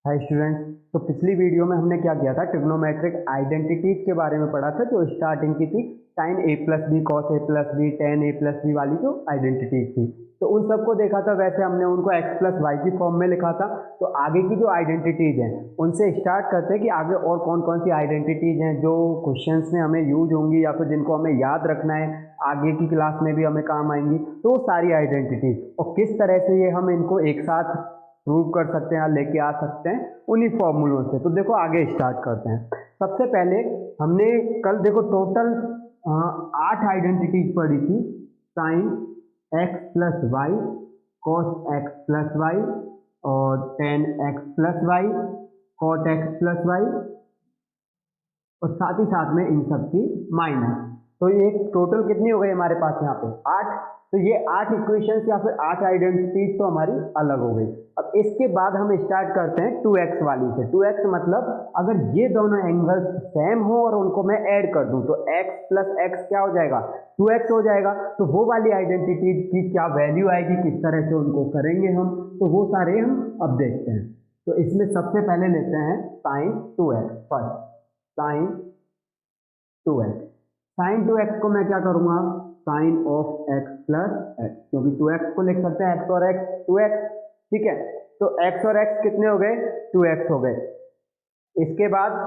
Hi students. तो पिछली video में हमने क्या किया था, ट्रिग्नोमेट्रिक आइडेंटिटीज के बारे में पढ़ा था जो स्टार्टिंग की थी sign A plus B cos A plus B ten A plus B वाली जो आइडेंटिटीज थी। तो उन सबको देखा था, वैसे हमने उनको एक्स प्लस वाई की फॉर्म में लिखा था। तो आगे की जो आइडेंटिटीज हैं उनसे स्टार्ट करते हैं कि आगे और कौन कौन सी आइडेंटिटीज हैं जो क्वेश्चंस में हमें यूज होंगी या फिर जिनको हमें याद रखना है, आगे की क्लास में भी हमें काम आएंगी। तो वो सारी आइडेंटिटीज और किस तरह से ये हम इनको एक साथ प्रूव कर सकते हैं, लेके आ सकते हैं उन्हीं फॉर्मूलों से। तो देखो आगे स्टार्ट करते हैं। सबसे पहले हमने कल देखो टोटल 8 आइडेंटिटीज पढ़ी थी। Sine x plus y, cos x plus y और tan x plus y, cot x plus y और साथ ही साथ में इन सब की माइनस। तो ये टोटल कितनी हो गई हमारे पास यहाँ पे 8। तो ये 8 इक्वेशंस या फिर 8 आइडेंटिटीज तो हमारी अलग हो गई। अब इसके बाद हम स्टार्ट करते हैं 2x वाली से। 2x मतलब अगर ये दोनों एंगल्स सेम हो और उनको मैं ऐड कर दूं तो x प्लस x क्या हो जाएगा, 2x हो जाएगा। तो वो वाली आइडेंटिटीज की क्या वैल्यू आएगी, किस तरह से उनको करेंगे हम, तो वो सारे हम अब देखते हैं। तो इसमें सबसे पहले लेते हैं sign 2x first. Sign 2x, sign 2x को मैं क्या करूंगा, sine of x plus x, क्योंकि 2x को लिख सकते हैं x और x 2x, ठीक है। तो x और x कितने हो गए, 2x हो गए। इसके बाद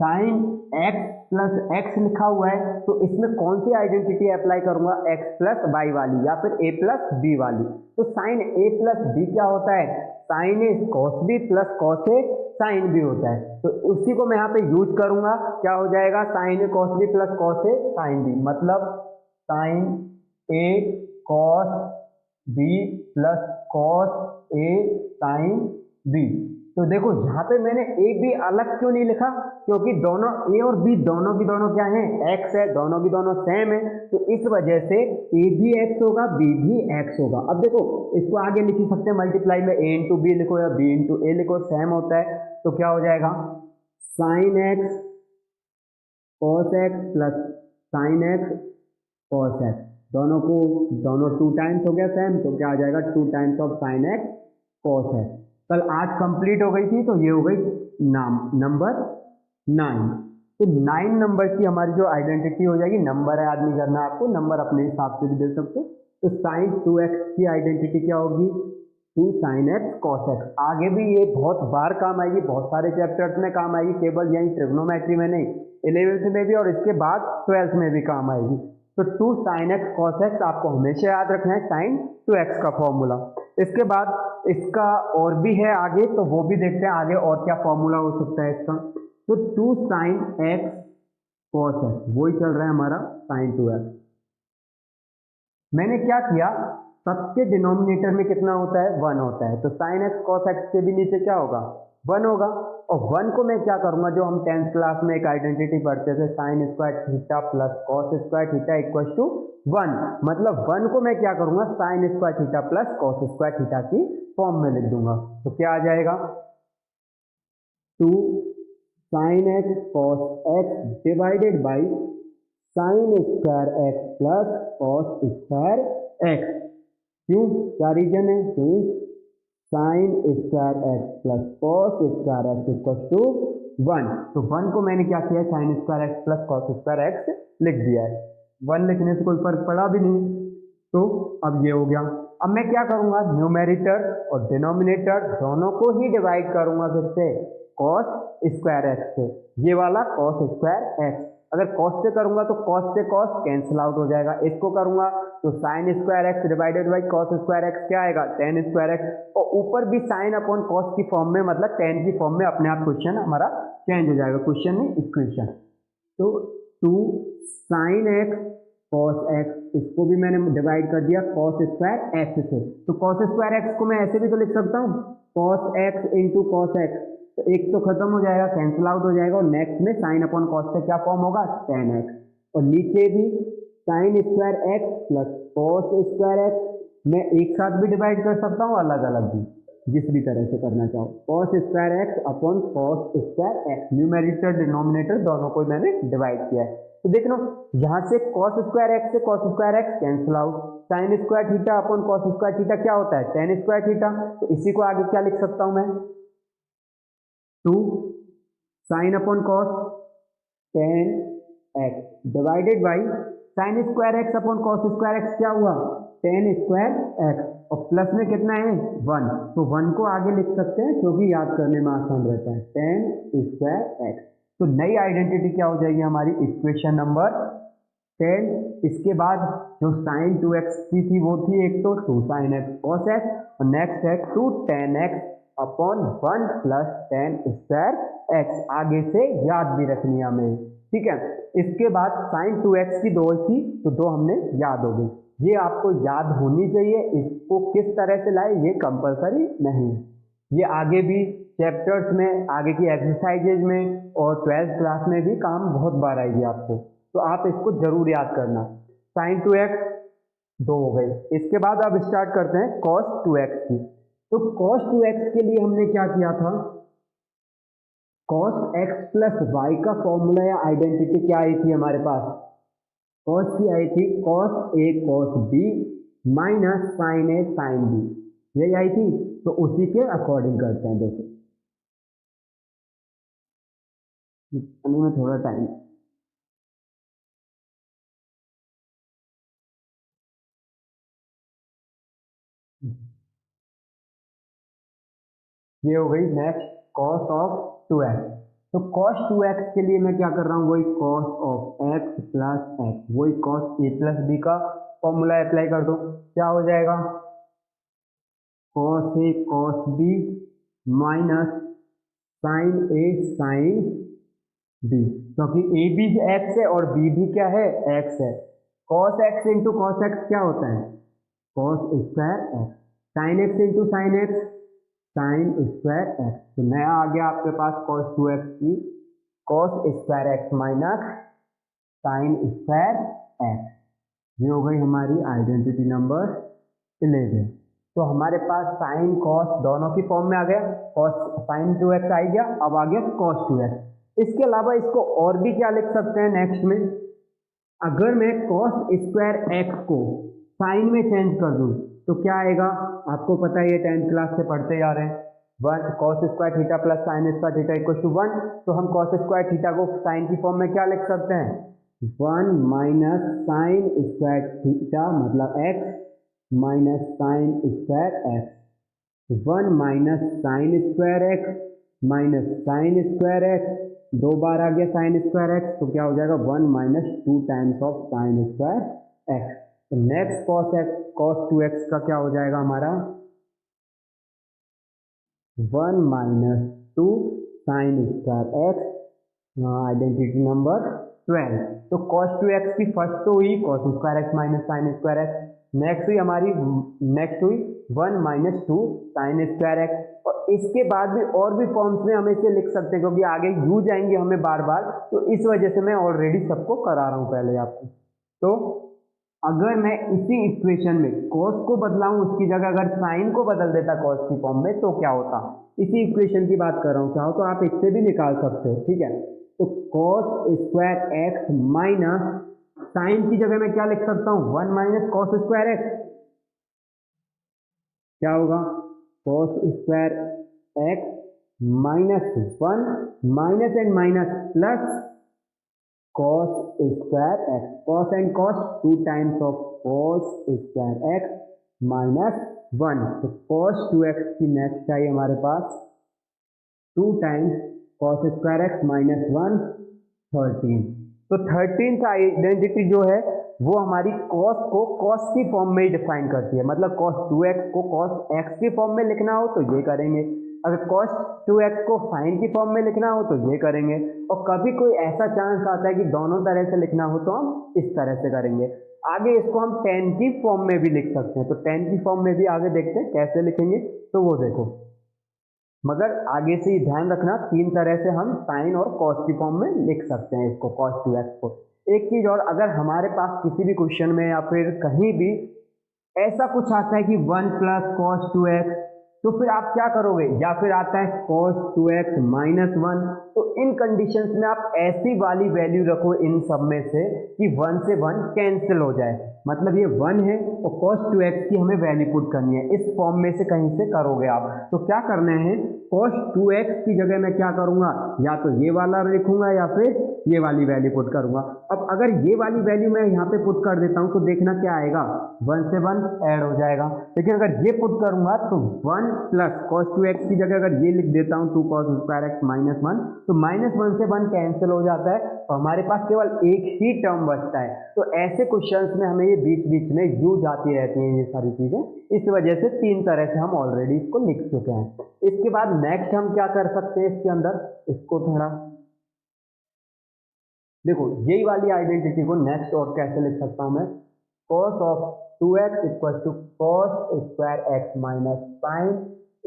साइन x प्लस x लिखा हुआ है, तो इसमें कौन सी आइडेंटिटी अप्लाई करूंगा, x प्लस y वाली या फिर a प्लस b वाली। तो साइन a प्लस b क्या होता है, sign A cos b plus cos A sign b होता है। तो उसी को मैं यहाँ पे यूज करूंगा, क्या हो जाएगा, sign A cos b plus cos A sign b, मतलब sign A cos b plus cos A sign b। तो देखो यहाँ पे मैंने ए बी अलग क्यों नहीं लिखा, क्योंकि दोनों ए और बी दोनों की दोनों क्या है, एक्स है, दोनों की दोनों सेम है। तो इस वजह से ए भी एक्स होगा, बी भी एक्स होगा। अब देखो इसको आगे लिख ही सकते हैं मल्टीप्लाई में, ए इंटू बी लिखो या बी इंटू ए लिखो, सेम होता है। तो क्या हो जाएगा, sign X cos x plus sine X cos x, दोनों 2 टाइम्स हो गया सेम, तो क्या आ जाएगा 2 times of sine X cos x. कल 8 कंप्लीट हो गई थी, तो ये हो गई नंबर 9। तो 9 नंबर की हमारी जो आइडेंटिटी हो जाएगी, नंबर है याद नहीं करना आपको, नंबर अपने हिसाब से भी दे सकते हो। तो साइन 2x की आइडेंटिटी क्या होगी, 2 साइन एक्स कॉस एक्स। आगे भी ये बहुत बार काम आएगी, बहुत सारे चैप्टर्स में काम आएगी, केवल यही ट्रिग्नोमेट्री में नहीं, 11th में भी और इसके बाद 12th में भी काम आएगी। तो 2 साइन एक्स कॉस एक्स आपको हमेशा याद रखना है, साइन 2x का फॉर्मूला। इसके बाद इसका और भी है आगे, तो वो भी देखते हैं आगे और क्या फॉर्मूला हो सकता है इसका। तो 2 साइन एक्स कॉस एक्स, वही चल रहा है हमारा साइन 2x। मैंने क्या किया, सबके डिनोमिनेटर में कितना होता है, 1 होता है। तो साइन एक्स कॉस एक्स के भी नीचे क्या होगा, 1 होगा। और 1 को मैं क्या करूंगा, जो हम 10th क्लास में एक आइडेंटिटी पढ़ते थे, sine square theta plus cos square theta equal to 1, मतलब 1 को मैं क्या करूंगा, sine square theta plus cos square theta की फॉर्म में लिख दूंगा। तो क्या आ जाएगा, 2 sine X cos X divided by sine square X plus cos square X. क्यों, क्या रीजन है, sine square X plus cos square X equal to 1। तो 1 को मैंने क्या किया, sign square X plus cos square x लिख दिया है। 1 लिखने से कोई फर्क पड़ा भी नहीं। तो अब ये हो गया। अब मैं क्या करूंगा, न्यूमेरेटर और डिनोमिनेटर दोनों को ही डिवाइड करूंगा फिर से कॉस स्क्वायर एक्स से। ये वाला कॉस स्क्वायर एक्स, अगर कॉस से करूंगा तो कॉस से कॉस कैंसिल आउट हो जाएगा। इसको करूंगा तो sign square x divided by cos square x क्या आएगा, टेन स्क्वायर एक्स। और ऊपर भी साइन अपॉन कॉस की फॉर्म में, मतलब टेन की फॉर्म में अपने आप क्वेश्चन हमारा चेंज हो जाएगा, क्वेश्चन नहीं इक्वेशन। तो 2 साइन एक्स कॉस एक्स, इसको भी मैंने डिवाइड कर दिया कॉस स्क्वायर एक्स से। तो कॉस स्क्वायर एक्स को मैं ऐसे भी तो लिख सकता हूँ, cos x into cos x. तो एक तो खत्म हो जाएगा, कैंसिल आउट हो जाएगा, और नेक्स्ट में साइन अपॉन कॉस से क्या फॉर्म होगा, टेन एक्स। और नीचे भी sign square X plus cos square x, मैं एक साथ भी डिवाइड कर सकता हूँ, अलग अलग भी, जिस भी तरह से करना चाहो। Cos square x upon cos square x, numerator denominator दोनों को मैंने डिवाइड किया है। तो देख लो यहाँ से कॉस स्क्वायर एक्स से cos square x cancel out, sign square theta upon cos square theta क्या होता है टेन स्क्वायर थीटा। तो इसी को आगे क्या लिख सकता हूं मैं, 2 sine upon cos tan X divided by sine square x upon cos square x क्या हुआ टेन स्क्वायर एक्स, और प्लस में कितना है 1, तो 1 को आगे लिख सकते हैं क्योंकि याद करने में आसान रहता है, टेन स्क्वायर एक्स। तो नई आइडेंटिटी क्या हो जाएगी हमारी, इक्वेशन नंबर 10। इसके बाद जो साइन 2x की थी वो थी एक तो 2 साइन एक्स कॉस एक्स, और नेक्स्ट है 2 ten x upon 1 plus tan square x, आगे से याद भी रखनी है हमें, ठीक है। इसके बाद साइन 2x की 2 थी तो 2 हमने याद हो गई, ये आपको याद होनी चाहिए। इसको किस तरह से लाए ये कंपलसरी नहीं है, ये आगे भी चैप्टर्स में आगे की एक्सरसाइजेज में और 12th क्लास में भी काम बहुत बार आएगी आपको, तो आप इसको जरूर याद करना। साइन 2x 2 हो गई। इसके बाद अब स्टार्ट करते हैं cos 2x की। तो cos 2x के लिए हमने क्या किया था, cos x प्लस वाई का फॉर्मूला या आइडेंटिटी क्या आई थी हमारे पास, cos की आई थी cos a cos b minus sine a sine b, यही आई थी। तो उसी के अकॉर्डिंग करते हैं, देखो में थोड़ा टाइम, ये हो गई नेक्स्ट cos ऑफ 2x। तो cos 2x के लिए मैं क्या कर रहा हूँ, वही cos of x plus X, वही cos a प्लस b का फॉर्मूला अप्लाई कर दो, क्या हो जाएगा cos a cos b minus sine a sine b, क्योंकि a भी x है और b भी क्या है x है। cos x into cos X क्या होता है cos square x, sine x into sine x sine square X. तो नया आ गया आपके पास cos 2x की cos square x minus sine square x, ये हो गई हमारी आइडेंटिटी नंबर 11। तो हमारे पास साइन कॉस दोनों की फॉर्म में आ गया, cos साइन 2x आ गया, अब आ गया cos 2x। इसके अलावा इसको और भी क्या लिख सकते हैं नेक्स्ट में, अगर मैं cos स्क्वायर एक्स को साइन में चेंज कर दूं तो क्या आएगा, आपको पता है ये 10th क्लास से पढ़ते जा रहे हैं, 1 cos square theta plus sine square theta equal to 1। तो हम cos स्क्वायर थीटा को साइन की फॉर्म में क्या लिख सकते हैं, 1 माइनस साइन स्क्वायर थीटा मतलब x minus sine square X, 1 minus sine square x minus sine square X, 2 बार आ गया साइन स्क्वायर एक्स, तो क्या हो जाएगा 1 minus 2 times of sine square X. तो नेक्स्ट cos 2x का क्या हो जाएगा हमारा 1 minus 2 sine square x, identity number 12। तो cos 2x की फर्स्ट तो हुई cos square x minus sine square x, next हुई हमारी 1 माइनस 2 साइन स्क्वायर एक्स, और इसके बाद भी और भी फॉर्म्स में हम इसे लिख सकते हैं क्योंकि आगे यूज आएंगे हमें बार बार, तो इस वजह से मैं ऑलरेडी सबको करा रहा हूं पहले आपको। तो अगर मैं इसी इक्वेशन में cos को बदलाऊं, उसकी जगह अगर साइन को बदल देता cos की फॉर्म में तो क्या होता, इसी इक्वेशन की बात कर रहा हूं, चाहो तो आप इससे भी निकाल सकते हो, ठीक है। तो cos square x minus sine की जगह मैं क्या लिख सकता हूं 1 माइनस cos स्क्वायर एक्स, क्या होगा cos square x minus 1 minus and minus plus cos square x, cos and cos 2 times of cos square x minus 1। तो cos 2x की नेक्स्ट आई हमारे पास 2 times cos square x minus 1 13। तो 13th identity जो है वो हमारी cos को cos की फॉर्म में ही डिफाइन करती है, मतलब cos 2x को cos x की फॉर्म में लिखना हो तो ये करेंगे, अगर cos 2x को साइन की फॉर्म में लिखना हो तो ये करेंगे, और कभी कोई ऐसा चांस आता है कि दोनों तरह से लिखना हो तो हम इस तरह से करेंगे। आगे इसको हम tan की फॉर्म में भी लिख सकते हैं, तो tan की फॉर्म में भी आगे देखते हैं कैसे लिखेंगे, तो वो देखो, मगर आगे से ही ध्यान रखना 3 तरह से हम साइन और cos की फॉर्म में लिख सकते हैं इसको cos 2x को। एक चीज और, अगर हमारे पास किसी भी क्वेश्चन में या फिर कहीं भी ऐसा कुछ आता है कि 1 प्लस cos 2x, तो फिर आप क्या करोगे, या फिर आता है cos 2x माइनस वन। तो इन कंडीशंस में आप ऐसी वाली वैल्यू रखो इन सब में से कि 1 से 1 कैंसिल हो जाए, मतलब ये 1 है और cos 2x की हमें वैल्यू पुट करनी है, इस फॉर्म में से कहीं से करोगे आप। तो क्या करना है, cos 2x की जगह मैं क्या करूंगा, या तो ये वाला लिखूंगा या फिर ये वाली वैल्यू पुट करूंगा। अब अगर ये वाली वैल्यू मैं यहाँ पे पुट कर देता हूँ तो देखना क्या आएगा, 1 से 1 ऐड हो जाएगा। लेकिन अगर ये पुट करूंगा तो 1 प्लस cos 2x की जगह अगर ये लिख देता हूँ 2 cos square x minus one, तो माइनस वन से 1 कैंसिल हो जाता है और हमारे पास केवल एक ही टर्म बचता है। तो ऐसे क्वेश्चंस में हमें ये बीच बीच में यूज आती रहती हैं ये सारी चीजें, इस वजह से 3 तरह से हम ऑलरेडी इसको लिख चुके हैं। इसके बाद नेक्स्ट हम क्या कर सकते हैं इसके अंदर, इसको थोड़ा देखो, यही वाली आइडेंटिटी को नेक्स्ट और कैसे लिख सकता हूं मैं, cos of 2x equal to cos square x minus sine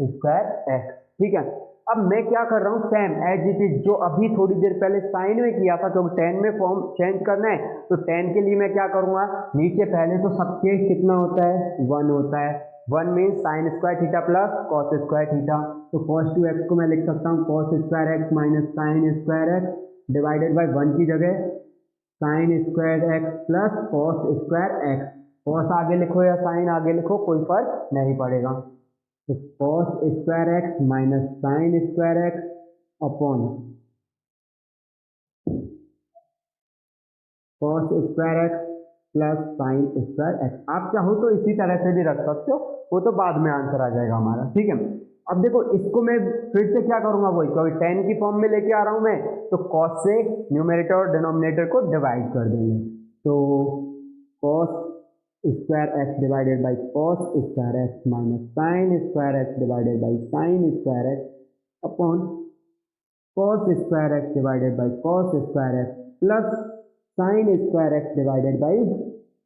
square x। ठीक है, अब मैं क्या कर रहा हूँ, सेम एज इट इज जो अभी थोड़ी देर पहले साइन में किया था, क्योंकि tan में फॉर्म चेंज करना है तो tan के लिए मैं क्या करूंगा, नीचे पहले तो सबके कितना होता है, 1 होता है। 1 mean sine square theta plus cos square theta, तो cos 2x को मैं लिख सकता हूँ cos square x minus sine square x divided by 1 की जगह sign square X plus cos square x. Cos आगे लिखो या साइन आगे लिखो कोई फर्क नहीं पड़ेगा। तो cos square x minus sine square x upon cos square X plus sine square x. आप चाहो तो इसी तरह से भी रख सकते हो, वो तो बाद में आंसर आ जाएगा हमारा। ठीक है, अब देखो इसको मैं फिर से क्या करूंगा, वही क्योंकि tan की फॉर्म में लेके आ रहा हूं मैं, तो cos से न्यूमरेटर और डिनोमिनेटर को डिवाइड कर देंगे। तो cos square x divided by cos square x minus sine square x divided by sine square x upon cos square x divided by cos square X plus sine square x divided by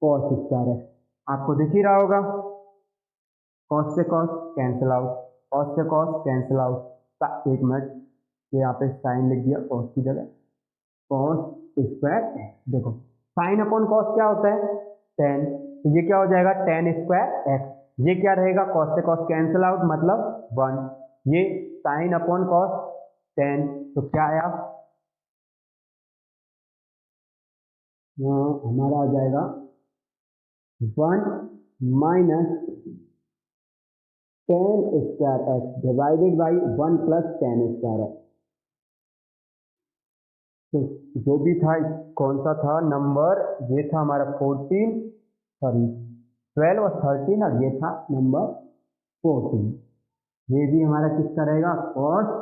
cos square x. आपको दिख ही रहा होगा, cos से cos cancel out, cos से cos cancel out. एक minute, ये यहाँ पे साइन लिख दिया cos की जगह, cos स्क्वायर एक्स। देखो साइन अपॉन cos क्या होता है, tan, तो ये क्या हो जाएगा tan स्क्वायर एक्स। ये क्या रहेगा, cos से cos कैंसिल आउट मतलब 1, ये साइन अपॉन cos tan, तो क्या आया, हमारा आ जाएगा 1 minus tan square x divided by 1 plus tan square X. तो जो भी था, कौन सा था नंबर, ये था हमारा 14, सॉरी 12 और 13, और ये था नंबर 14। ये भी हमारा किसका रहेगा, cos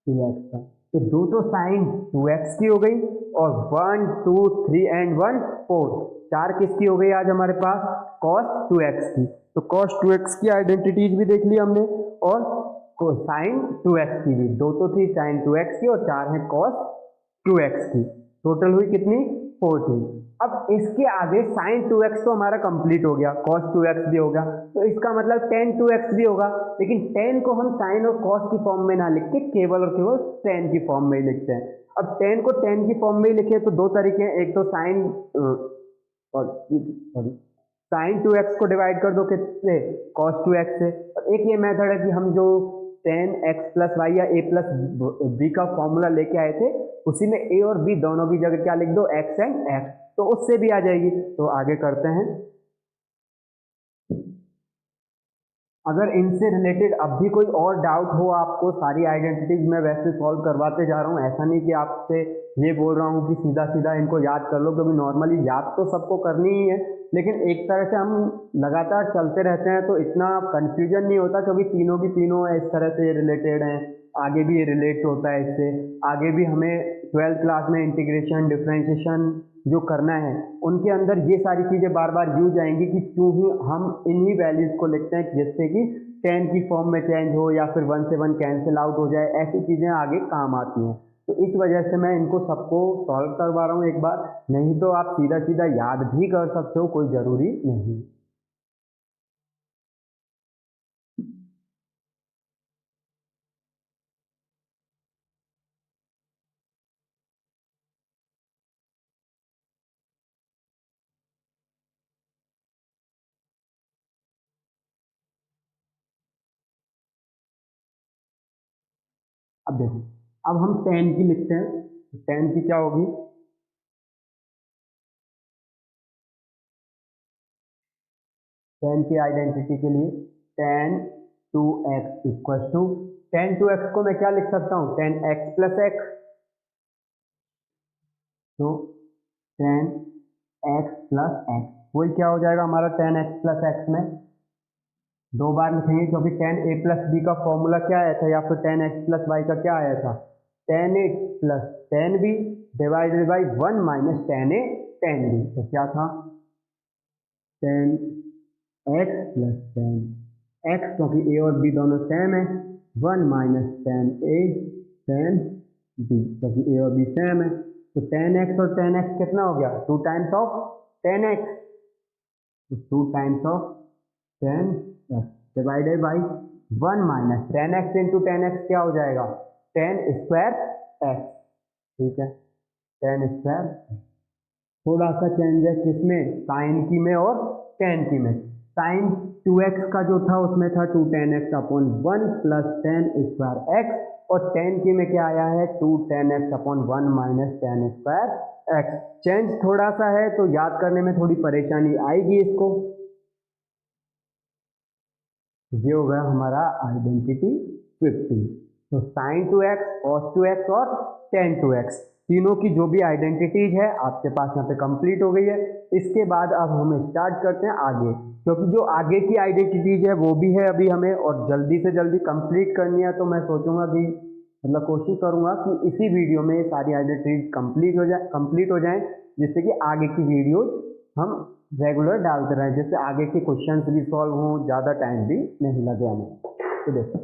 2x का। तो दो तो साइन 2x की हो गई, और 1 2 3 एंड 1 4, चार किसकी हो गई आज हमारे पास, cos 2x की। तो cos 2x की आइडेंटिटीज भी देख ली हमने, और साइन 2x की भी, दो तो थी साइन 2x की और चार है cos 2x की। टोटल हुई कितनी, 14। अब इसके आगे साइन 2x तो हमारा कंप्लीट हो गया, cos 2x भी हो गया, तो इसका मतलब tan 2x भी होगा। लेकिन tan को हम साइन और cos की फॉर्म में ना लिख के केवल और केवल tan की फॉर्म में ही लिखते हैं। अब tan को tan की फॉर्म में ही लिखे तो दो तरीके हैं, एक तो साइन सॉरी साइन 2x को डिवाइड कर दो किससे, cos 2x से, और एक ये मेथड है कि हम जो tan x प्लस वाई या a प्लस b का फॉर्मूला लेके आए थे, उसी में a और b दोनों की जगह क्या लिख दो, x एंड x, तो उससे भी आ जाएगी। तो आगे करते हैं, अगर इनसे रिलेटेड अब भी कोई और डाउट हो आपको, सारी आइडेंटिटीज मैं वैसे सॉल्व करवाते जा रहा हूँ, ऐसा नहीं कि आपसे ये बोल रहा हूँ कि सीधा सीधा इनको याद कर लो, क्योंकि नॉर्मली याद तो सबको करनी ही है, लेकिन एक तरह से हम लगातार चलते रहते हैं तो इतना कंफ्यूजन नहीं होता, क्योंकि तीनों की तीनों इस तरह से रिलेटेड हैं, आगे भी ये रिलेट होता है इससे। आगे भी हमें 12th क्लास में इंटीग्रेशन डिफरेंशिएशन जो करना है, उनके अंदर ये सारी चीजें बार बार यूज आएंगी कि क्यों ही हम इन्हीं वैल्यूज को लिखते हैं, जिससे कि tan की फॉर्म में चेंज हो या फिर 1 से 1 कैंसिल आउट हो जाए, ऐसी चीजें आगे काम आती हैं। तो इस वजह से मैं इनको सबको सॉल्व करवा रहा हूँ एक बार, नहीं तो आप सीधा सीधा याद भी कर सकते हो, कोई जरूरी नहीं। अब देखो, अब हम tan की लिखते हैं, tan की क्या होगी, tan की आइडेंटिटी के लिए tan 2x equal to, tan 2x को मैं क्या लिख सकता हूँ, tan x प्लस एक्स, तो tan x प्लस एक्स, वही क्या हो जाएगा हमारा tan x प्लस एक्स में दो बार लिखेंगे क्योंकि tan a प्लस बी का फॉर्मूला क्या आया था, या फिर tan x प्लस वाई का क्या आया था, tan a plus tan b divided by 1 minus tan a tan b, तो क्या था tan x plus tan x, क्योंकि a और b दोनों सेम है, 1 minus tan a tan b, क्योंकि a और b सेम है, तो tan x और tan x कितना हो गया, 2 times of tan x, 2 times of tan x divided by 1 minus tan x into tan x क्या हो जाएगा, tan स्क्वायर x, ठीक है, tan स्क्वायर, थोड़ा सा चेंज है किसमें, साइन की में और tan की में, साइन 2x का जो था उसमें था 2 tan x upon 1 plus tan square x, और tan की में क्या आया है 2 tan x upon 1 minus tan square x, change थोड़ा सा है तो याद करने में थोड़ी परेशानी आएगी इसको। ये हो गया हमारा आइडेंटिटी 50, तो sin 2x cos 2x और tan 2x तीनों की जो भी आइडेंटिटीज है आपके पास यहाँ पे कंप्लीट हो गई है। इसके बाद अब हम स्टार्ट करते हैं आगे, क्योंकि जो आगे की आइडेंटिटीज है वो भी है अभी हमें और जल्दी से जल्दी कंप्लीट करनी है, तो मैं सोचूंगा कि मतलब कोशिश करूंगा कि इसी वीडियो में ये सारी आइडेंटिटीज कंप्लीट हो जाए, जिससे कि आगे की वीडियो हम रेगुलर डालते रहें, जिससे आगे के क्वेश्चंस भी सॉल्व हों, ज़्यादा टाइम भी नहीं लगे हमें। तो देखो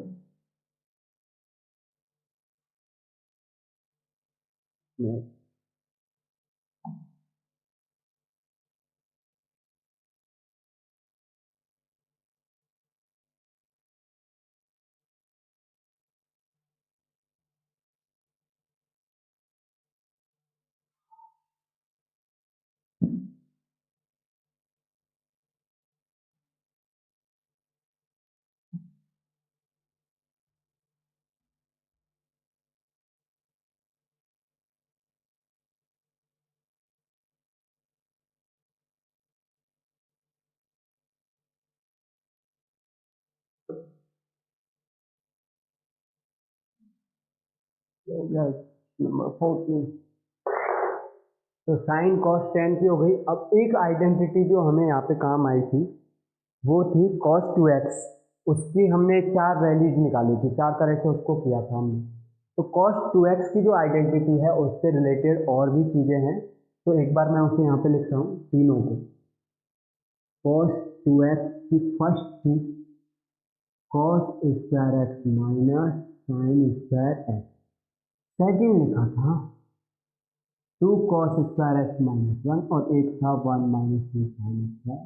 नंबर 14, तो साइन कॉस टेन की हो गई। अब एक आइडेंटिटी जो हमें यहाँ पे काम आई थी वो थी cos 2x, उसकी हमने चार वैल्यूज निकाली थी, चार तरह से उसको किया था हमने। तो cos 2x की जो आइडेंटिटी है उससे रिलेटेड और भी चीज़ें हैं, तो एक बार मैं उसे यहाँ पे लिख रहा हूँ तीनों को। cos 2x की फर्स्ट थी cos square x minus sine square x, second लिखा था 2 cos स्क्वायर एक्स माइनस 1, और एक था 1 माइनस साइन स्क्वायर।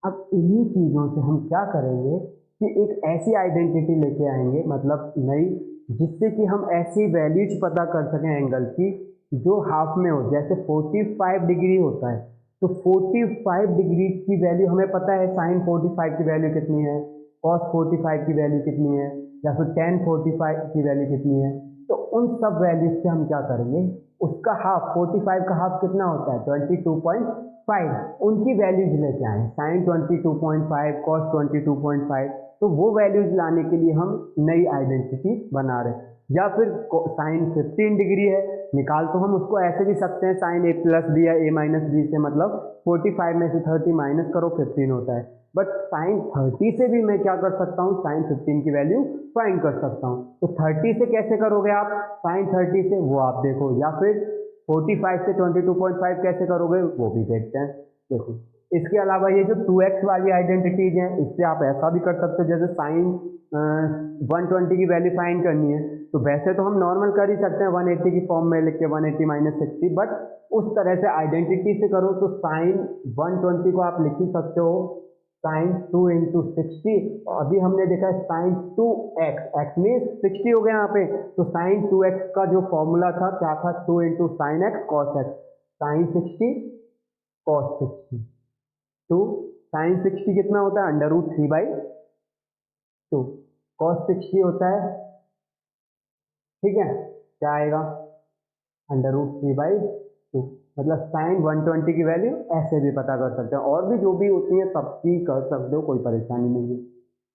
अब इन्हीं चीज़ों से हम क्या करेंगे कि एक ऐसी आइडेंटिटी लेके आएंगे, मतलब नई, जिससे कि हम ऐसी वैल्यूज पता कर सकें एंगल की जो हाफ में हो, जैसे 45 डिग्री होता है तो 45 डिग्री की वैल्यू हमें पता है, साइन 45 की वैल्यू कितनी है, कॉस 45 की वैल्यू कितनी है, या फिर टेन 45 की वैल्यू कितनी है। तो उन सब वैल्यूज से हम क्या करेंगे, उसका हाफ 45 का हाफ कितना होता है 22.5, उनकी वैल्यूज लेके आए, साइन 22.5 कॉस 22.5, तो वो वैल्यूज लाने के लिए हम नई आइडेंटिटी बना रहे हैं। या फिर साइन 15 डिग्री है, निकाल तो हम उसको ऐसे भी सकते हैं, साइन ए प्लस बी या ए माइनस बी से, मतलब 45 में से 30 माइनस करो 15 होता है, बट साइन 30 से भी मैं क्या कर सकता हूँ, साइन 15 की वैल्यू फाइंड कर सकता हूँ। तो 30 से कैसे करोगे आप, साइन 30 से वो आप देखो, या फिर 45 से 22.5 कैसे करोगे वो भी देखते हैं। देखो इसके अलावा ये जो 2x वाली आइडेंटिटीज हैं, इससे आप ऐसा भी कर सकते हो, जैसे साइन 120 की वैल्यू फाइंड करनी है तो वैसे तो हम नॉर्मल कर ही सकते हैं 180 की फॉर्म में लिख के 180 माइनस 60, बट उस तरह से आइडेंटिटी से करो तो साइन 120 को आप लिख ही सकते हो साइन 2 इंटू 60, अभी हमने देखा है साइन 2x, एक्स में 60 हो गया यहाँ पे, तो साइन 2x का जो फॉर्मूला था क्या था, 2 into sine X cos X, sine 60 cos 60, तो साइन 60 कितना होता है, अंडर रूट 3/2, कॉस 60 होता है ठीक है, क्या आएगा, √3/2। मतलब साइन 120 की वैल्यू ऐसे भी पता कर सकते हैं, और भी जो भी होती है सबकी कर सकते हो, कोई परेशानी नहीं है।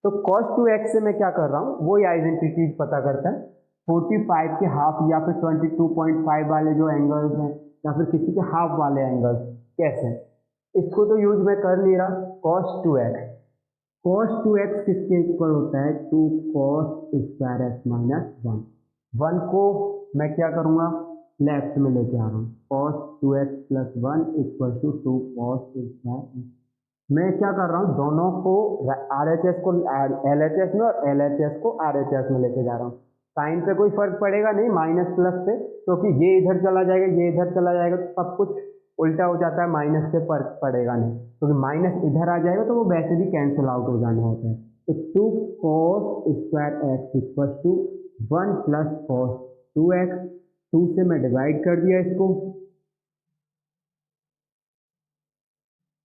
तो cos 2x से मैं क्या कर रहा हूँ, वही आइडेंटिटी पता करता है। 45 के हाफ या फिर 22.5 वाले जो एंगल्स हैं, या फिर किसी के हाफ वाले एंगल्स कैसे, इसको तो यूज मैं कर नहीं रहा। cos 2x किसके इक्वल होता है, 2 cos² x - 1। 1 को मैं क्या करूँगा, लेफ्ट में लेके आ रहा हूँ, cos 2x + 1 = 2 cos²x। मैं क्या कर रहा हूँ, दोनों को RHS को LHS में और LHS को RHS में लेके जा रहा हूँ। साइन पे कोई फर्क पड़ेगा नहीं, माइनस प्लस पे, क्योंकि ये इधर चला जाएगा, ये इधर चला जाएगा, तो सब कुछ उल्टा हो जाता है, माइनस से फर्क पड़ेगा नहीं, क्योंकि माइनस इधर आ जाएगा तो वो वैसे भी कैंसिल आउट हो जाना होता है। तो 2 cos² x = 1 + cos 2x। 2 से मैं डिवाइड कर दिया इसको,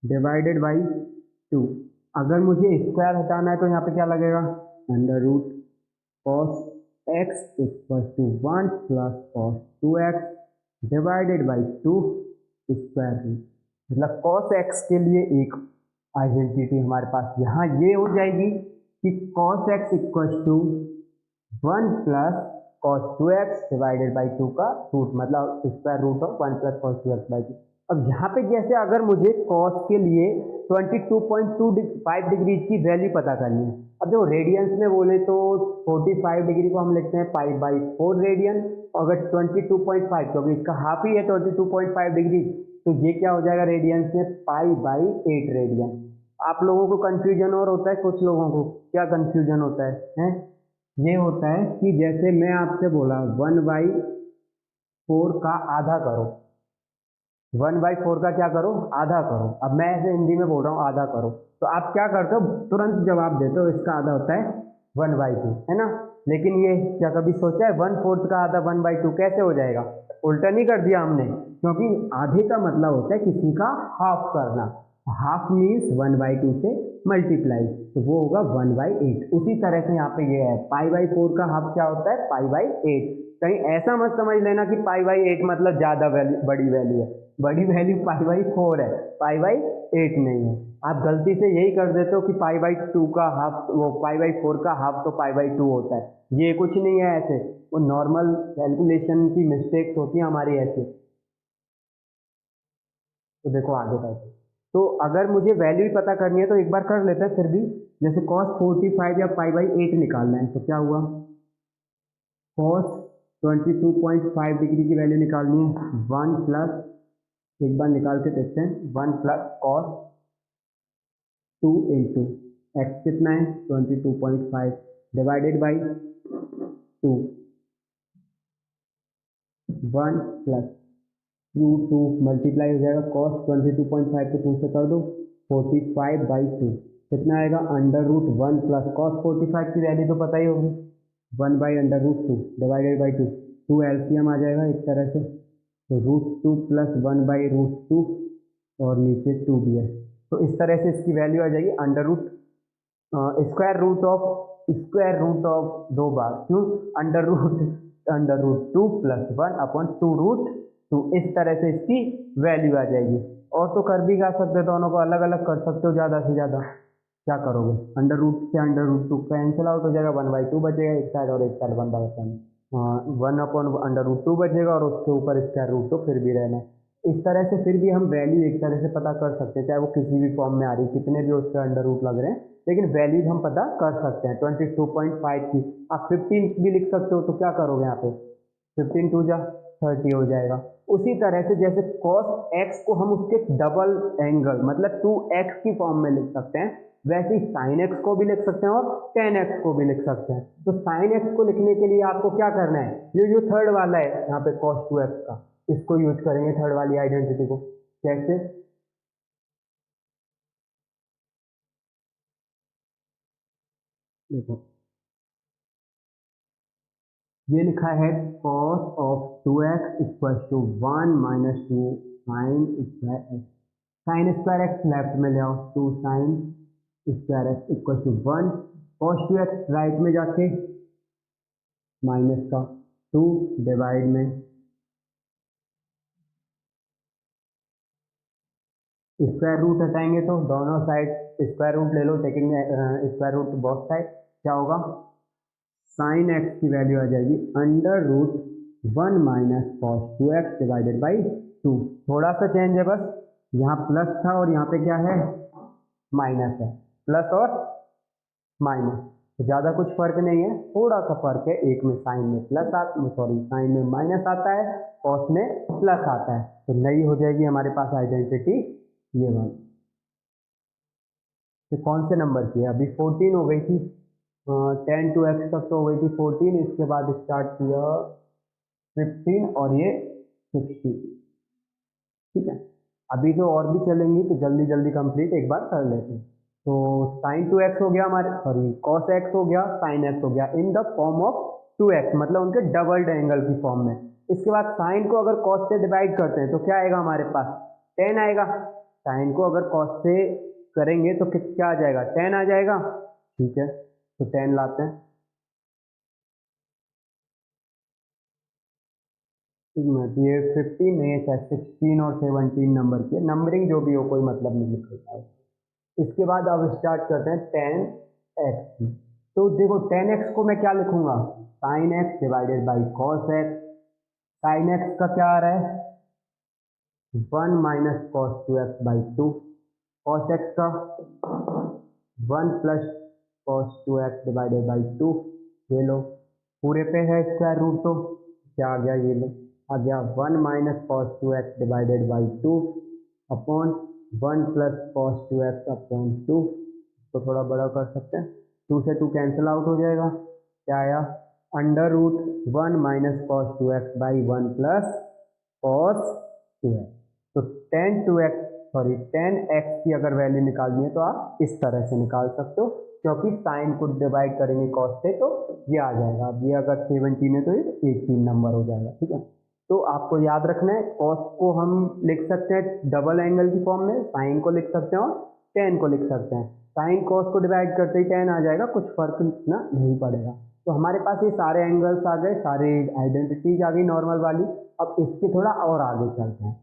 डिवाइडेड बाई 2। अगर मुझे स्क्वायर हटाना है तो यहाँ पे क्या लगेगा, √cos x = 1 + cos 2x divided by 2 square root. मतलब cos x के लिए एक आइडेंटिटी हमारे पास यहाँ ये हो जाएगी कि cos x = 1 + cos 2x divided by 2 का रूट, मतलब square root of 1 + cos 2x/2। अब यहाँ पे जैसे अगर मुझे cos के लिए 22.25 डिग्रीज की वैल्यू पता करनी है, अब देखो रेडियंस में बोले तो 45 डिग्री को हम लिखते हैं π/4 रेडियन, और अगर 22.5 क्योंकि इसका हाफ ही है 22.5 डिग्री, तो ये क्या हो जाएगा रेडियंस में, π/8 रेडियन। आप लोगों को कंफ्यूजन और होता है, कुछ लोगों को क्या कंफ्यूजन होता है? ये होता है कि जैसे मैं आपसे बोला 1/4 का आधा करो, 1/4 का क्या करो, आधा करो। अब मैं ऐसे हिंदी में बोल रहा हूँ आधा करो, तो आप क्या करते हो, तुरंत जवाब देते हो इसका आधा होता है 1/2, है ना। लेकिन ये क्या कभी सोचा है 1/4 का आधा 1/2 कैसे हो जाएगा? उल्टा नहीं कर दिया हमने, क्योंकि आधे का मतलब होता है किसी का हाफ करना। हाफ मीन्स 1/2 से मल्टीप्लाई, तो वो होगा 1/8। उसी तरह से यहाँ पे ये है π/4 का हाफ क्या होता है, π/8। कहीं ऐसा मत समझ लेना कि π/8 मतलब ज्यादा वैल्यू, बड़ी वैल्यू है। बड़ी वैल्यू π/4 है, π/8 नहीं है। आप गलती से यही कर देते हो कि π/2 का हाफ, वो π/4 का हाफ तो π/2 होता है। ये कुछ नहीं है ऐसे, वो नॉर्मल कैलकुलेशन की मिस्टेक्स होती हैं हमारी ऐसे। तो देखो आगे कैसे, तो अगर मुझे वैल्यू ही पता करनी है तो एक बार कर लेते हैं फिर भी। जैसे cos 45 या π/8 निकालना है, तो क्या हुआ, cos 22.5 डिग्री की वैल्यू निकालनी है, 1 प्लस, एक बार निकाल के देखते हैं, 1 + cos 2 इंटू एक्स कितना है 22.5 डिवाइडेड बाई 2, 1 + √2 मल्टीप्लाई हो जाएगा, cos 22.5 को 2 से कर दो, 45/2 कितना आएगा, √1 + cos 45 की वैल्यू तो पता ही होगी, 1/√2 डिवाइडेड बाई 2। 2 एलसीएम आ जाएगा एक तरह से, तो √2 + 1/√2 और नीचे 2 भी है। तो इस तरह से इसकी वैल्यू आ जाएगी स्क्वायर रूट ऑफ 2 बार, क्यों, √2 + 1/2√2, इस तरह से इसकी वैल्यू आ जाएगी। और तो कर भी गा सकते, दोनों को अलग अलग कर सकते हो ज़्यादा से ज़्यादा। क्या करोगे, अंडर रूट से √2 कैंसिल आउट हो जाएगा, 1/2 बचेगा एक साइड और एक साइड 1/1, 1/√2 बचेगा और उसके ऊपर स्क्वायर रूट तो फिर भी रहना है। इस तरह से फिर भी हम वैल्यू एक तरह से पता कर सकते हैं, चाहे वो किसी भी फॉर्म में आ रही, कितने भी उसके अंडर रूट लग रहे हैं, लेकिन वैल्यूज हम पता कर सकते हैं। 22.5 की आप 15 भी लिख सकते हो, तो क्या करोगे यहाँ पे, 15 2 जा 30 हो जाएगा। उसी तरह से जैसे cos x को हम उसके डबल एंगल मतलब 2x की फॉर्म में लिख सकते हैं, वैसे ही sin x को भी लिख सकते हैं और tan x को भी लिख सकते हैं। तो sin x को लिखने के लिए आपको क्या करना है, ये जो थर्ड वाला है यहाँ पे cos 2x का, इसको यूज करेंगे थर्ड वाली आइडेंटिटी को। कैसे, देखो ये लिखा है cos of 2x = 1 - 2 sin² x। Sine square x left में ले आओ, 2 sin square x = 1 cos 2x right में जाके माइनस का टू डिवाइड में स्क्वायर रूट हटाएंगे तो दोनों साइड स्क्वायर रूट ले लो, taking square root both side, क्या होगा साइन एक्स की वैल्यू आ जाएगी under root 1 - cos 2x divided by 2। थोड़ा सा चेंज है बस, यहाँ प्लस था और यहाँ पे क्या है माइनस है, प्लस और माइनस, तो ज़्यादा कुछ फर्क नहीं है, थोड़ा सा फर्क है, एक में साइन में प्लस आता, सॉरी साइन में माइनस आता है, कॉस में प्लस आता है, तो नई हो जाएगी हमारे पास आइडेंटिटी ये वाली। तो कौन से नंबर की है, अभी 14 हो गई थी, 10 to x तक तो हो गई थी 14, इसके बाद स्टार्ट किया 15 और ये 60, ठीक है। अभी तो और भी चलेंगी तो जल्दी जल्दी कंप्लीट एक बार कर लेते हैं। तो साइन 2x हो गया हमारे, सॉरी कॉस x हो गया, साइन x हो गया in the form of 2x, मतलब उनके डबल एंगल की फॉर्म में। इसके बाद साइन को अगर कॉस से डिवाइड करते हैं तो क्या आएगा हमारे पास 10 आएगा, साइन को अगर कॉस से करेंगे तो क्या आ जाएगा 10 आ जाएगा, ठीक है, तो 10 लाते हैं, तो ये 15 नहीं है, 16 और 17 नंबर की नंबरिंग जो भी हो कोई मतलब नहीं निकलता है। इसके बाद अब स्टार्ट करते हैं 10x, तो देखो 10x को मैं क्या लिखूंगा sine x divided by cos X, sine x का क्या आ रहा है 1 - cos 2x/2, कॉस एक्स का 1 + cos 2x डिवाइडेड बाई 2, ये लो पूरे पे है स्क्वायर रूट, तो क्या आ गया ये लो आ गया 1 - cos 2x divided by 2 upon 1 + cos 2x/2, तो थोड़ा बड़ा कर सकते हैं, 2 से 2 कैंसिल आउट हो जाएगा, क्या आया under root 1 - cos 2x/1 + cos 2x, तो 10x की अगर वैल्यू निकालनी है तो आप इस तरह से निकाल सकते हो, क्योंकि साइन को डिवाइड करेंगे कॉस से तो ये आ जाएगा, अब ये अगर 17 है तो ये 18 नंबर हो जाएगा, ठीक है। तो आपको याद रखना है कॉस को हम लिख सकते हैं डबल एंगल की फॉर्म में, साइन को लिख सकते हैं और टेन को लिख सकते हैं, साइन कॉस को डिवाइड करते ही 10 आ जाएगा, कुछ फर्क ना नहीं पड़ेगा। तो हमारे पास ये सारे एंगल्स आ गए, सारी आइडेंटिटीज आ गई नॉर्मल वाली। अब इसके थोड़ा और आगे चलते हैं,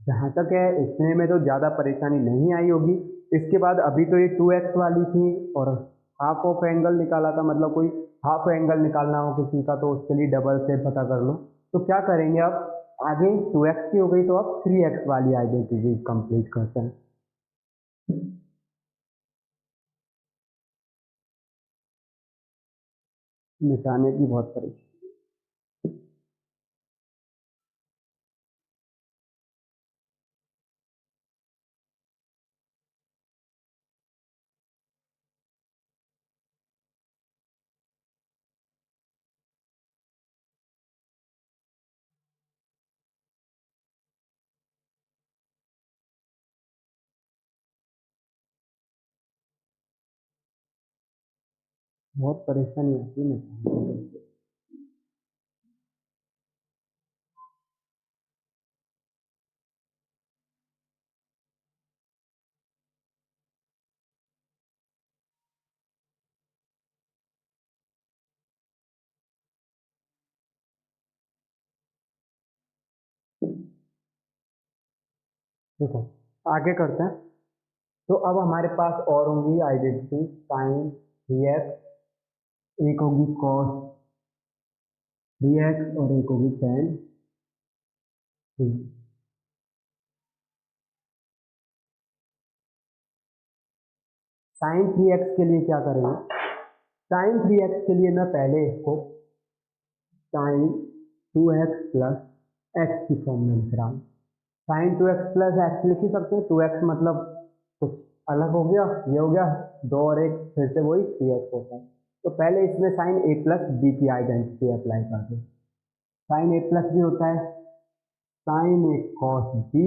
जहाँ तक है इतने में तो ज़्यादा परेशानी नहीं आई होगी। इसके बाद अभी तो ये 2x वाली थी और हाफ ऑफ एंगल निकाला था, मतलब कोई हाफ एंगल निकालना हो किसी का तो उसके लिए डबल से पता कर लो। तो क्या करेंगे अब आगे 2x की हो गई तो अब 3x वाली आइडेंटिटी कंप्लीट करते हैं। मिटाने की बहुत परेशानी, बहुत परेशानी आती है मिटाने में। देखो आगे करते हैं, तो अब हमारे पास और होंगी आइडेंटिटी साइन 3x, एक होगी कॉस 3x और एक होगी टेन 3। साइन 3x के लिए क्या करेंगे, साइन 3x के लिए मैं पहले इसको साइन 2x प्लस एक्स की फॉर्म में लिख रहा हूँ, साइन 2x प्लस एक्स लिख ही सकते हैं, 2x मतलब कुछ अलग हो गया, ये हो गया 2 और 1 फिर से वही 3x होता है। तो पहले इसमें साइन a प्लस बी की आइडेंटिटी अप्लाई कर दो, साइन a प्लस बी होता है sign A cos B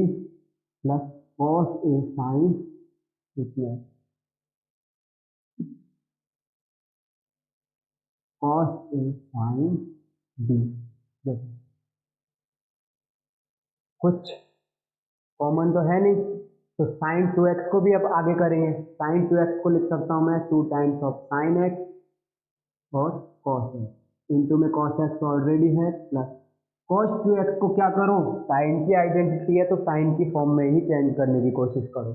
plus cos A sign plus cos A sine B. देखो कुछ कॉमन तो है नहीं, तो साइन 2x को भी अब आगे करेंगे, साइन 2x को लिख सकता हूँ मैं 2 टाइम्स ऑफ साइन एक्स और कॉस एक्स, इंटू में कॉस एक्स ऑलरेडी है प्लस कॉस टू एक्स को क्या करो, साइन की आइडेंटिटी है तो साइन की फॉर्म में ही चेंज करने की कोशिश करो।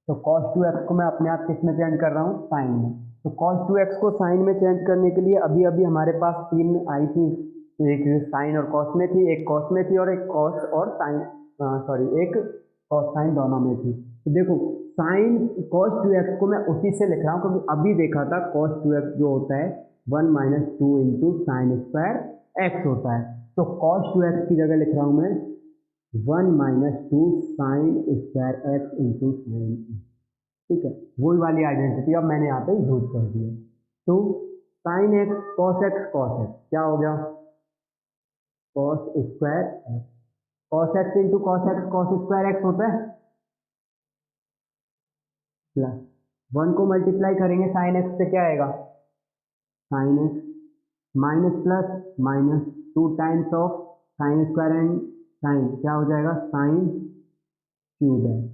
तो कॉस टू एक्स को मैं अपने आप किस में चेंज कर रहा हूँ, साइन में। तो कॉस टू एक्स को साइन में चेंज करने के लिए अभी अभी हमारे पास तीन आई थी, एक साइन और कॉस में थी, एक कॉस में थी और एक कॉस और साइन, सॉरी एक कॉस साइन दोनों में थी। तो देखो साइन कॉस टू एक्स को मैं उसी से लिख रहा हूँ क्योंकि अभी देखा था कॉस टू एक्स जो होता है 1 minus two into sine square x होता है। तो कॉस टू एक्स की जगह लिख रहा हूँ मैं 1 minus two sign square x into sine. ठीक है, वही वाली आइडेंटिटी अब मैंने यहाँ पे यूज कर दी है। तो साइन एक्स कॉस एक्स क्या हो गया, cos square x, cos x into cos x cos square x होता है प्लस 1 को मल्टीप्लाई करेंगे साइन एक्स से क्या आएगा, sine X minus plus minus 2 times of sine square and sine क्या हो जाएगा, sine cube X,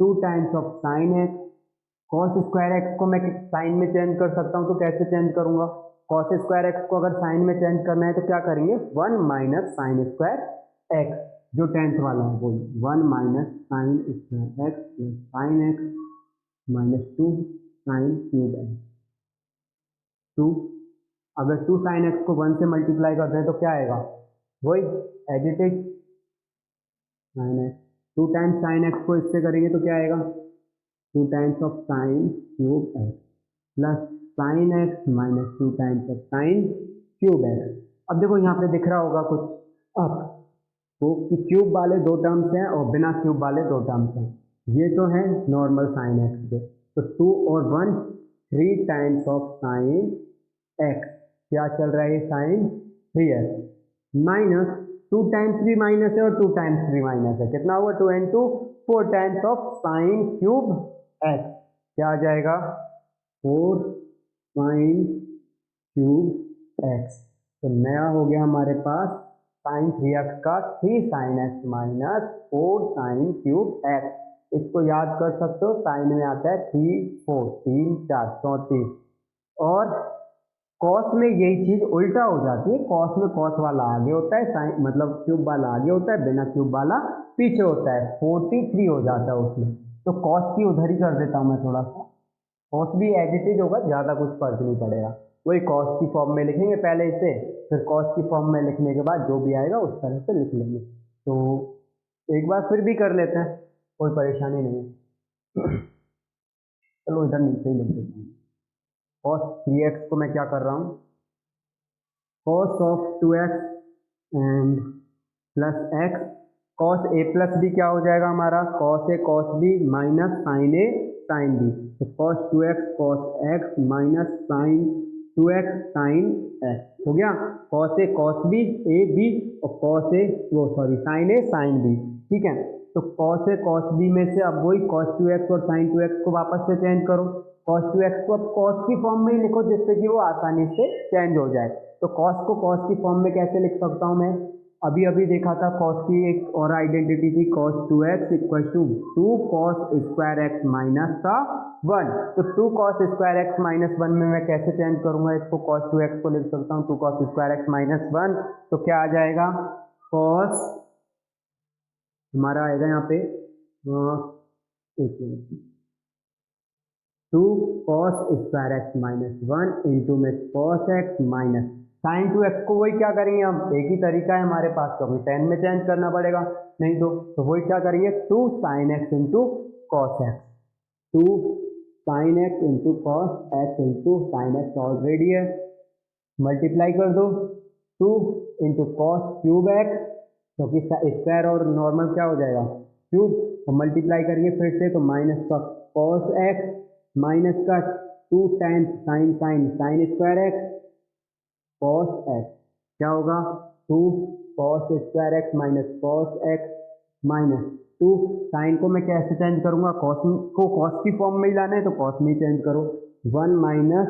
2 times of sine X. Cos square X को मैं साइन में चेंज कर सकता हूँ, तो कैसे चेंज करूंगा, कॉस स्क्वायर एक्स को अगर साइन में चेंज करना है तो क्या करेंगे, 1 माइनस साइन स्क्वायर एक्स, जो 10th वाला है वो 1 minus sine square X plus sine X minus 2 sign cube X. 2 अगर 2 साइन एक्स को 1 से मल्टीप्लाई करते हैं तो क्या आएगा, वही as it is sine X, 2 times sine X को इससे करेंगे तो क्या आएगा, 2 times of sine cube X plus sine X minus 2 times of sine cube X. अब देखो यहाँ पे दिख रहा होगा कुछ अब तो कि क्यूब वाले दो टर्म्स हैं और बिना क्यूब वाले दो टर्म्स हैं। ये तो है नॉर्मल साइन एक्स के, तो 2 और 1 3 टाइम्स ऑफ साइन एक्स, क्या चल रहा है साइन 3x माइनस 2 टाइम्स भी माइनस है और 2 टाइम्स भी माइनस है, कितना हुआ 2 and 2 4 times of sine cube x, क्या आ जाएगा 4 साइन क्यूब एक्स। तो नया हो गया हमारे पास साइन 3x का 3 sign X minus 4 sine cube x. इसको याद कर सकते हो, साइन में आता है 3 4 3 4 34, और कॉस में यही चीज उल्टा हो जाती है, कॉस में कॉस वाला आगे होता है, साइन मतलब क्यूब वाला आगे होता है, बिना क्यूब वाला पीछे होता है, 43 हो जाता है उसमें। तो कॉस की उधर ही कर देता हूँ मैं थोड़ा सा, कॉस भी एज इट इज होगा, ज़्यादा कुछ फर्क नहीं पड़ेगा, वही कॉस की फॉर्म में लिखेंगे पहले इसे, फिर कॉस की फॉर्म में लिखने के बाद जो भी आएगा उस तरह से लिख लेंगे। तो एक बार फिर भी कर लेते हैं, कोई परेशानी नहीं है। चलो इधर नीचे ही लिख देता हूँ, कॉस 3x को मैं क्या कर रहा हूँ, cos of 2x and plus X, cos A plus B क्या हो जाएगा हमारा, cos A cos B minus sine A sine B, तो cos 2x cos x minus sine 2x sine X हो गया, cos A cos B A B और cos A वो sorry sine A sine B. ठीक है, तो cos A cos B में से अब वही कॉस 2x और साइन 2x को वापस से चेंज करो, कॉस 2x को अब कॉस की फॉर्म में ही लिखो जिससे कि वो आसानी से चेंज हो जाए। तो कॉस को कॉस की फॉर्म में कैसे लिख सकता हूँ मैं, अभी अभी देखा था कॉस की एक और आइडेंटिटी थी, cos 2x equal to 2 cos square x minus का 1। तो 2 cos स्क्वायर एक्स माइनस 1 में मैं कैसे चेंज करूंगा इसको, cos 2x को लिख सकता हूँ 2 cos स्क्वायर एक्स माइनस 1, तो क्या आ जाएगा cos, हमारा आएगा यहाँ पे 2 cos square x minus 1 into में cos X minus sine 2x को वही क्या करेंगे हम, एक ही तरीका है हमारे पास, तो हमें 10 में चेंज करना पड़ेगा, नहीं तो वही क्या करेंगे 2 sine x into cos x, 2 sine x into cos x into sine x already है, मल्टीप्लाई कर दो 2 इंटू कॉस क्यूब एक्स, क्योंकि स्क्वायर और नॉर्मल क्या हो जाएगा क्यूब, और मल्टीप्लाई करेंगे फिर से तो माइनस का कॉस एक्स माइनस का 2 times sine sine sine square x cos X, क्या होगा 2 cos square x minus cos x minus 2 sine को मैं कैसे चेंज करूंगा, कॉस को कॉस की फॉर्म में ही लाना है तो कॉस में चेंज करो, 1 minus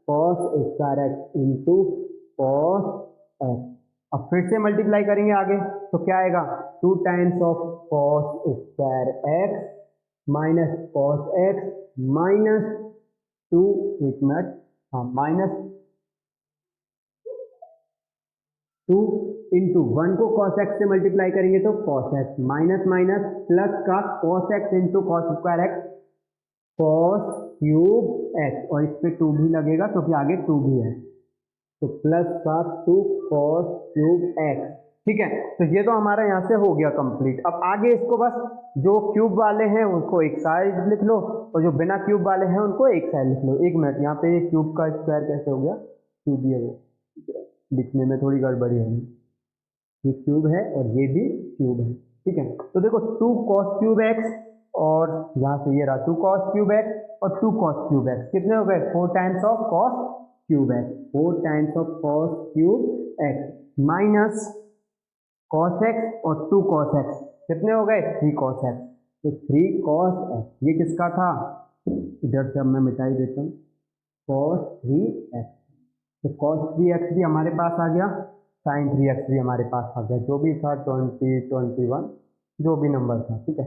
cos square x into cos x. अब फिर से मल्टीप्लाई करेंगे आगे तो क्या आएगा 2 times of cos square x minus cos x minus 2 एक मिनट हाँ माइनस 2 इंटू 1 को कॉस एक्स से मल्टीप्लाई करेंगे तो cos x, minus minus plus का cos x into cos square x, cos cube x, और इस पे 2 भी लगेगा क्योंकि आगे 2 भी है, तो प्लस का 2 कॉस क्यूब एक्स। ठीक है, तो ये तो हमारा यहाँ से हो गया कंप्लीट। अब आगे इसको बस जो क्यूब वाले हैं उनको एक साइड लिख लो और जो बिना क्यूब वाले हैं उनको एक साइड लिख लो। एक मिनट, यहाँ पे ये क्यूब का स्क्वायर कैसे हो गया, क्यूब ही है वो, लिखने में थोड़ी गड़बड़ी है, ये क्यूब है और ये भी क्यूब है। ठीक है, तो देखो 2 कॉस क्यूब एक्स और यहाँ से ये रहा 2 कॉस क्यूब एक्स और 2 कॉस क्यूब एक्स, कितने हो गए 4 times of cos cube x, 4 times of cos cube X minus cos x और 2 कॉस एक्स, कितने हो गए 3 कॉस एक्स, तो 3 कॉस एक्स ये किसका था, इधर से अब मैं मिटा ही देता हूँ, कॉस 3 एक्स, तो cos 3x भी हमारे पास आ गया, sin 3x भी हमारे पास आ गया, जो भी था 20 21 जो भी नंबर था। ठीक है,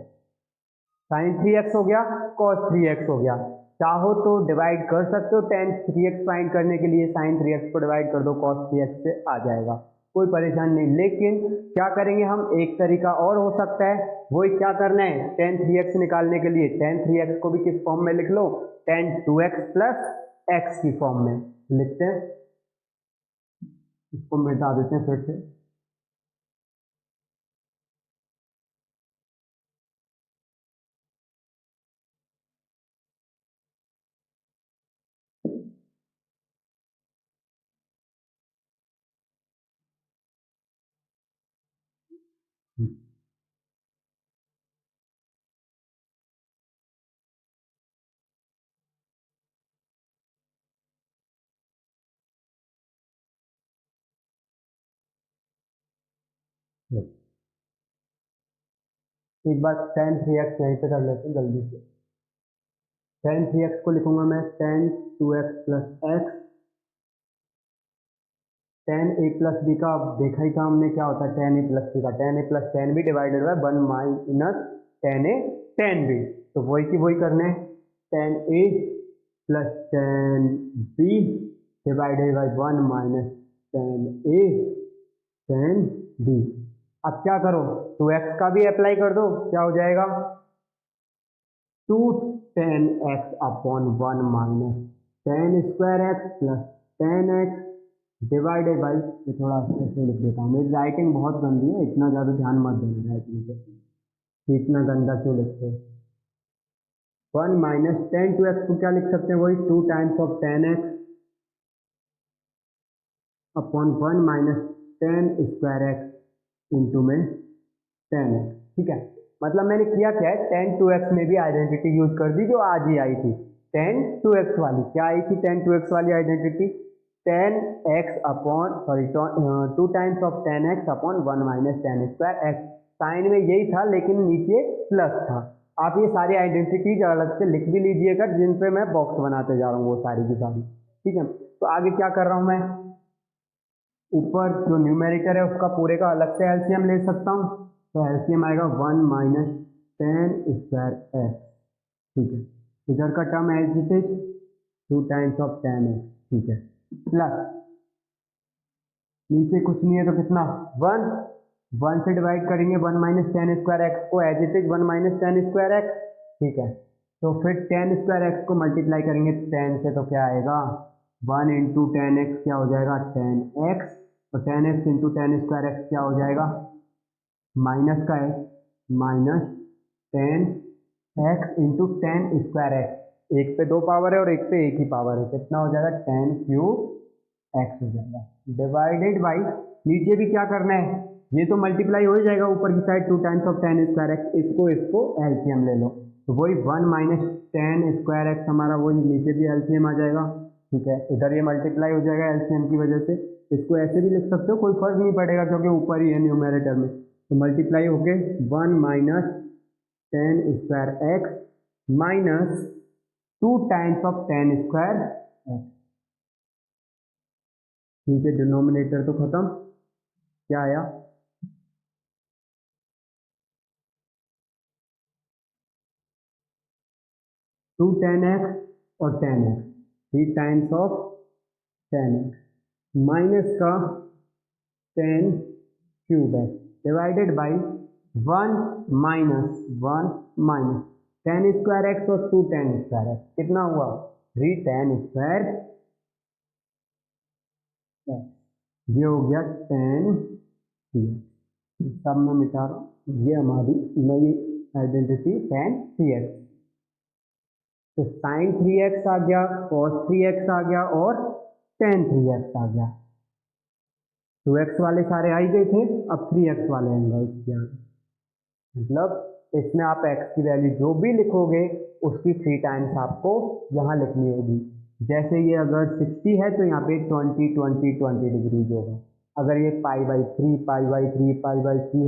sin 3x हो गया, cos 3x हो गया, चाहो तो डिवाइड कर सकते हो, tan 3x फाइंड करने के लिए sin 3x को डिवाइड कर दो cos 3x से आ जाएगा, कोई परेशानी नहीं। लेकिन क्या करेंगे हम, एक तरीका और हो सकता है, वही क्या करना है, tan 3x निकालने के लिए tan 3x को भी किस फॉर्म में लिख लो, tan 2x प्लस x की फॉर्म में लिखते हैं, इसको मिटा देते हैं फिर से। एक बार tan 3x यहीं पे कर लेते हैं जल्दी से। tan 3x को लिखूंगा मैं tan 2x plus X, tan a plus B का देखा ही था हमने क्या होता है tan a प्लस बी का, tan a plus tan b divided by 1 minus tan a tan b, तो वही की वही करने, tan a plus tan b divided by 1 minus tan a tan b। अब क्या करो, 2x का भी अप्लाई कर दो, क्या हो जाएगा 2 tan x upon 1 minus tan square X plus tan x divided by, ये थोड़ा अच्छे से लिख देता हूँ, मेरी राइटिंग बहुत गंदी है, इतना ज़्यादा ध्यान मत देना राइटिंग पे कि इतना गंदा क्यों लिखते हो। 1 माइनस tan 2x को क्या लिख सकते हैं, वही 2 times of tan x upon 1 minus tan square x into में tan x। ठीक है, मतलब मैंने किया क्या है, tan 2x में भी आइडेंटिटी यूज कर दी जो आज ही आई थी, tan 2x वाली क्या आई थी, tan 2x वाली identity tan x upon sorry 2 times of tan x upon 1 minus tan square X, sine में यही था लेकिन नीचे प्लस था। आप ये सारी आइडेंटिटीज अलग से लिख भी लीजिएगा जिन पे मैं बॉक्स बनाते जा रहा हूँ वो सारी की सारी। ठीक है, तो आगे क्या कर रहा हूँ मैं, ऊपर जो न्यूमेरिटर है उसका पूरे का अलग से एलसीएम ले सकता हूँ, तो एलसीएम आएगा 1 माइनस tan स्क्वायर एक्स। ठीक है, इधर का term as it is 2 times of tan X. ठीक है, प्लस नीचे कुछ नहीं है तो कितना 1, 1 से डिवाइड करेंगे 1 माइनस tan स्क्वायर एक्स को, as it is 1 minus tan square X. ठीक है, तो फिर tan स्क्वायर एक्स को मल्टीप्लाई करेंगे tan से, तो क्या आएगा 1 इंटू टेन एक्स क्या हो जाएगा tan एक्स, और tan x into tan square x क्या हो जाएगा, माइनस का है minus tan x into tan square x, एक पे 2 पावर है और एक पे एक ही पावर है, कितना हो जाएगा tan क्यूब एक्स हो जाएगा, डिवाइडेड बाई नीचे भी क्या करना है, ये तो मल्टीप्लाई हो ही जाएगा ऊपर की side 2 times of tan square x, इसको एलसीएम ले लो, तो वही 1 माइनस tan स्क्वायर एक्स हमारा वही नीचे भी एलसीएम आ जाएगा। ठीक है, इधर ये मल्टीप्लाई हो जाएगा एलसीएम की वजह से, इसको ऐसे भी लिख सकते हो, कोई फर्क नहीं पड़ेगा क्योंकि ऊपर ही है न्यूमेरेटर में, तो मल्टीप्लाई होके 1 minus tan square x minus 2 times of tan square X. ठीक है, डिनोमिनेटर तो खत्म, क्या आया 2 tan एक्स और tan x, 3 times of tan x minus का 10 cube x divided by 1 minus 10 square x और 2 10 स्क्वायर एक्स कितना हुआ 3 10 स्क्वायर एक्स। ये हो गया 10 सब में मिटा रहा हूँ। ये हमारी नई आइडेंटिटी 10 3x। तो साइन 3x आ गया, कॉस 3x आ गया और tan 3x आ गया। 2x वाले सारे आ ही गए थे, अब 3x वाले एंगल्स क्या मतलब इसमें आप x की वैल्यू जो भी लिखोगे उसकी 3 टाइम्स आपको यहाँ लिखनी होगी। जैसे ये अगर 60 है तो यहाँ पे 20 डिग्रीज होगा। अगर ये पाई बाई थ्री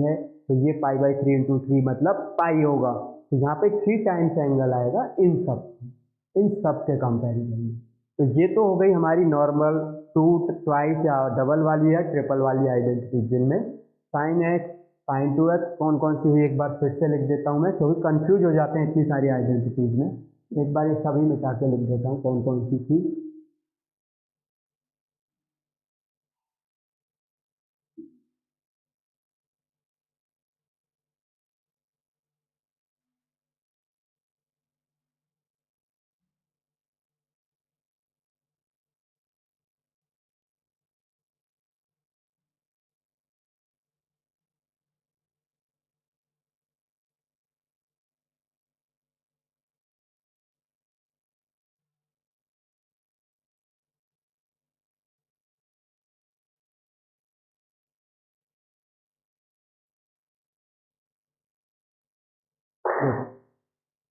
है तो ये पाई बाई 3 इंटू 3 मतलब पाई होगा। तो यहाँ पे 3 टाइम्स एंगल आएगा इन सब के कंपैरिजन में। तो ये तो हो गई हमारी नॉर्मल 2 ट्वाइस या डबल वाली या ट्रिपल वाली आइडेंटिटी, जिनमें साइन एक्स साइन 2x कौन कौन सी हुई एक बार फिर से लिख देता हूँ मैं, क्योंकि कंफ्यूज हो जाते हैं इतनी सारी आइडेंटिटीज में। एक बार ये सभी मिटा के लिख देता हूँ कौन कौन सी थी।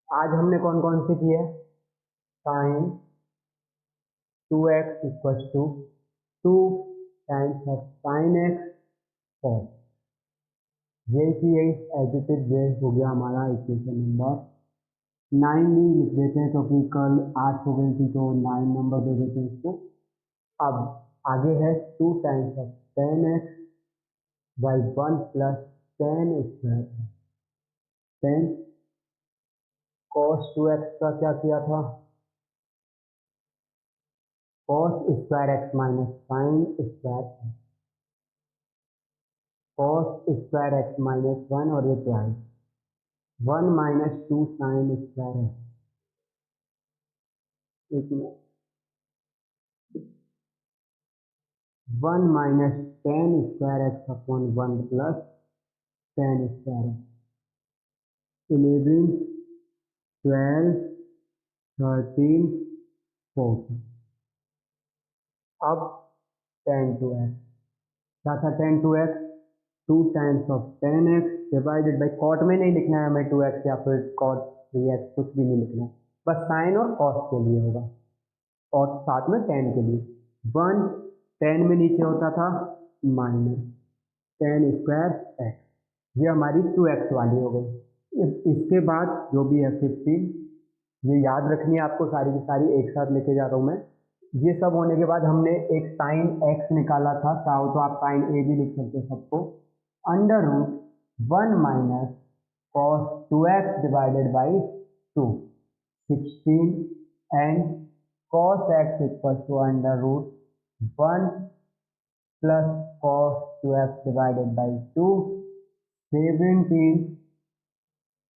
आज हमने कौन कौन सी की है, sine 2x equal to 2 times of sine X cos. ये की एडिटेड ये हो गया हमारा इक्वेशन नंबर 9 भी लिख देते हैं, क्योंकि कल 8 हो गई थी तो 9 नंबर दे देते हैं इसको। अब आगे है 2 times of tan x by 1 plus tan square tan cos 2x का क्या किया था, cos square x minus sine square x, cos square x minus 1 और ये twice 1 minus 2 sine square x. एक minute, 1 minus tan square x upon 1 plus tan square x. 11 12 13 14। अब ten two X क्या था, tan two X 2 times of tan X divided by, cot में नहीं लिखना है हमें 2x या फिर कॉट 3x, कुछ भी नहीं लिखना है, बस साइन और कॉस के लिए होगा और साथ में टेन के लिए। 1 10 में नीचे होता था माइनस टेन स्क्वायर एक्स, ये हमारी 2x वाली हो गई। इसके बाद जो भी है 15, ये याद रखनी है आपको, सारी की सारी एक साथ लेके जा रहा हूँ मैं। ये सब होने के बाद हमने एक साइन एक्स निकाला था, चाहो तो आप साइन ए भी लिख सकते हो सबको, under root 1 minus cos 2x divided by 2 16 and cos X equal to under root 1 plus cos 2x divided by 2 17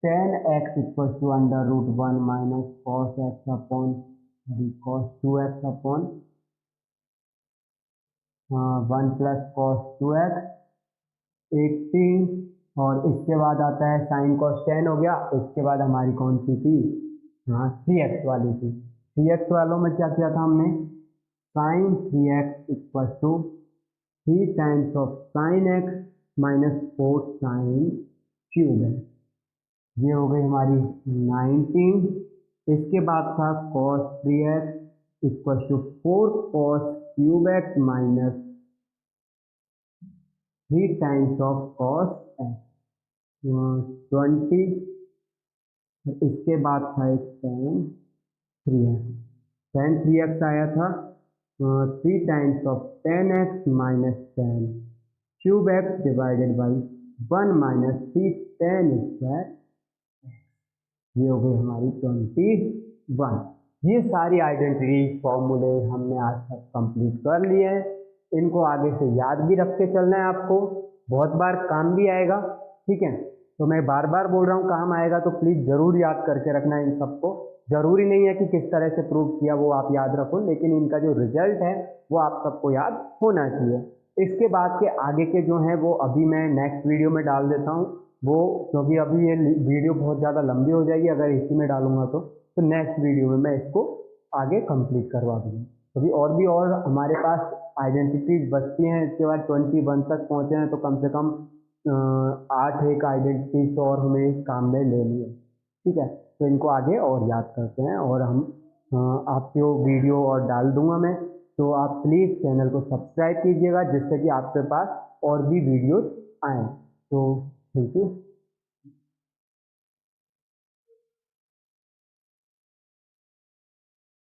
tan X equal to under root 1 minus cos X upon cos 2x upon 1 plus cos 2x 18, और इसके बाद आता है sine cos 10 हो गया। इसके बाद हमारी कौन सी थी, हाँ 3x वाली थी। 3x वालों में क्या किया था हमने, sine 3x equal to 3 times of sine X minus 4 sine cube X, ये हो गई हमारी 19। इसके बाद था cos 3x equal to 4 cos cube X minus 3 times of cos X 20। इसके बाद था एक tan 3x आया था 3 times of tan x minus tan cube x divided by 1 minus 3 tan square, ये हो गई हमारी 21। ये सारी आइडेंटिटी फॉर्मूले हमने आज तक कंप्लीट कर लिए हैं। इनको आगे से याद भी रख के चलना है आपको, बहुत बार काम भी आएगा, ठीक है। तो मैं बार बार बोल रहा हूँ काम आएगा, तो प्लीज़ ज़रूर याद करके रखना इन सबको। ज़रूरी नहीं है कि किस तरह से प्रूव किया वो आप याद रखो, लेकिन इनका जो रिजल्ट है वो आप सबको याद होना चाहिए। इसके बाद के आगे के जो हैं वो अभी मैं नेक्स्ट वीडियो में डाल देता हूँ, वो क्योंकि अभी ये वीडियो बहुत ज़्यादा लंबी हो जाएगी अगर इसी में डालूंगा तो नेक्स्ट वीडियो में मैं इसको आगे कंप्लीट करवा दूँगा। अभी और हमारे पास आइडेंटिटीज बचती हैं, इसके बाद 21 तक पहुँचे हैं, तो कम से कम 8 एक आइडेंटिटीज तो और हमें काम में ले लिए, ठीक है। तो इनको आगे और याद करते हैं, और हम आपको वीडियो और डाल दूंगा मैं, तो आप प्लीज़ चैनल को सब्सक्राइब कीजिएगा जिससे कि आपके पास और भी वीडियोस आएँ। तो थैंक यू।